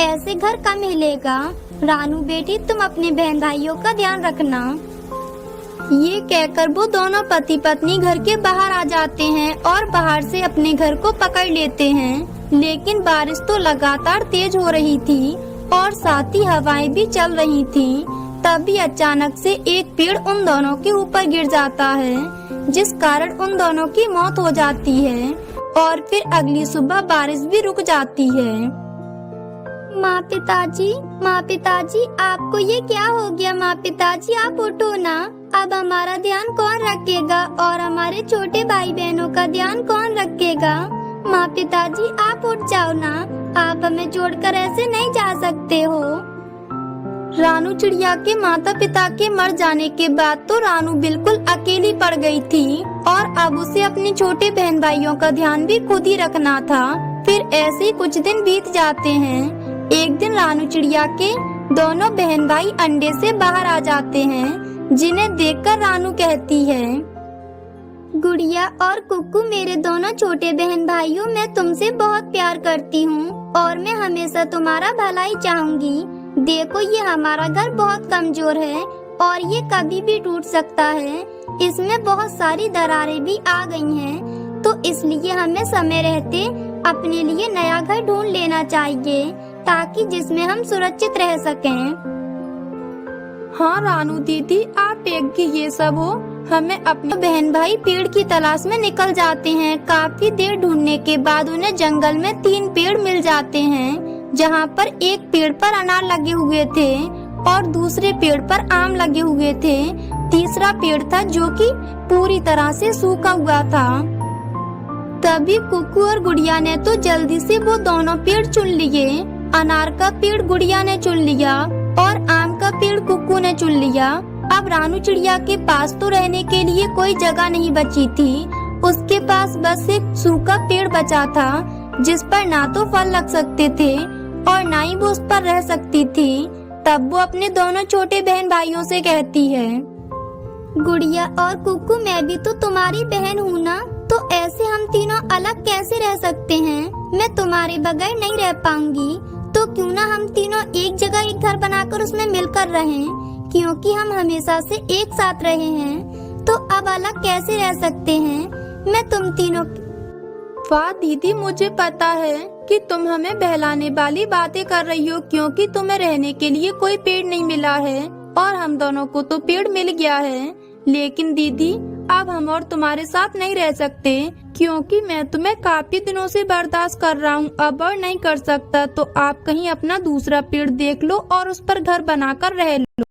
ऐसे घर कम मिलेगा। रानू बेटी तुम अपने बहन भाइयों का ध्यान रखना। ये कहकर वो दोनों पति पत्नी घर के बाहर आ जाते हैं और बाहर से अपने घर को पकड़ लेते हैं। लेकिन बारिश तो लगातार तेज हो रही थी और साथ ही हवाएं भी चल रही थी। तभी अचानक से एक पेड़ उन दोनों के ऊपर गिर जाता है, जिस कारण उन दोनों की मौत हो जाती है और फिर अगली सुबह बारिश भी रुक जाती है। माँ पिताजी, आपको ये क्या हो गया? माँ पिताजी आप उठो ना। अब हमारा ध्यान कौन रखेगा और हमारे छोटे भाई बहनों का ध्यान कौन रखेगा? माँ पिताजी आप उठ जाओ ना, आप हमें छोड़कर ऐसे नहीं जा सकते हो। रानू चिड़िया के माता पिता के मर जाने के बाद तो रानू बिल्कुल अकेली पड़ गई थी और अब उसे अपने छोटे बहन भाइयों का ध्यान भी खुद ही रखना था। फिर ऐसे ही कुछ दिन बीत जाते हैं। एक दिन रानू चिड़िया के दोनों बहन भाई अंडे से बाहर आ जाते हैं, जिन्हें देखकर रानू कहती है, गुड़िया और कुक्कू मेरे दोनों छोटे बहन भाइयों, मैं तुमसे बहुत प्यार करती हूँ और मैं हमेशा तुम्हारा भलाई चाहूंगी। देखो ये हमारा घर बहुत कमजोर है और ये कभी भी टूट सकता है। इसमें बहुत सारी दरारें भी आ गई हैं, तो इसलिए हमें समय रहते अपने लिए नया घर ढूंढ लेना चाहिए ताकि जिसमें हम सुरक्षित रह सकें। हाँ रानू दीदी, आप एक ये सब हो। हमें अपने बहन भाई पेड़ की तलाश में निकल जाते हैं। काफी देर ढूंढने के बाद उन्हें जंगल में 3 पेड़ मिल जाते हैं, जहाँ पर एक पेड़ पर अनार लगे हुए थे और दूसरे पेड़ पर आम लगे हुए थे। तीसरा पेड़ था जो कि पूरी तरह से सूखा हुआ था। तभी कुक्कू और गुड़िया ने तो जल्दी से वो दोनों पेड़ चुन लिए। अनार का पेड़ गुड़िया ने चुन लिया और आम का पेड़ कुक्कू ने चुन लिया। अब रानू चिड़िया के पास तो रहने के लिए कोई जगह नहीं बची थी। उसके पास बस एक सूखा पेड़ बचा था, जिस पर ना तो फल लग सकते थे और ना ही वो उस पर रह सकती थी। तब वो अपने दोनों छोटे बहन भाइयों से कहती है, गुड़िया और कुक्कू मैं भी तो तुम्हारी बहन हूँ ना, तो ऐसे हम तीनों अलग कैसे रह सकते हैं? मैं तुम्हारे बगैर नहीं रह पाऊंगी, तो क्यों ना हम तीनों एक जगह एक घर बनाकर उसमें मिलकर रहें, क्योंकि हम हमेशा से एक साथ रहे हैं, तो अब अलग कैसे रह सकते हैं? मैं तुम तीनों। वाह दीदी, मुझे पता है कि तुम हमें बहलाने वाली बातें कर रही हो, क्योंकि तुम्हें रहने के लिए कोई पेड़ नहीं मिला है और हम दोनों को तो पेड़ मिल गया है। लेकिन दीदी, अब हम और तुम्हारे साथ नहीं रह सकते, क्योंकि मैं तुम्हें काफी दिनों से बर्दाश्त कर रहा हूँ, अब और नहीं कर सकता। तो आप कहीं अपना दूसरा पेड़ देख लो और उस पर घर बनाकर रह लो।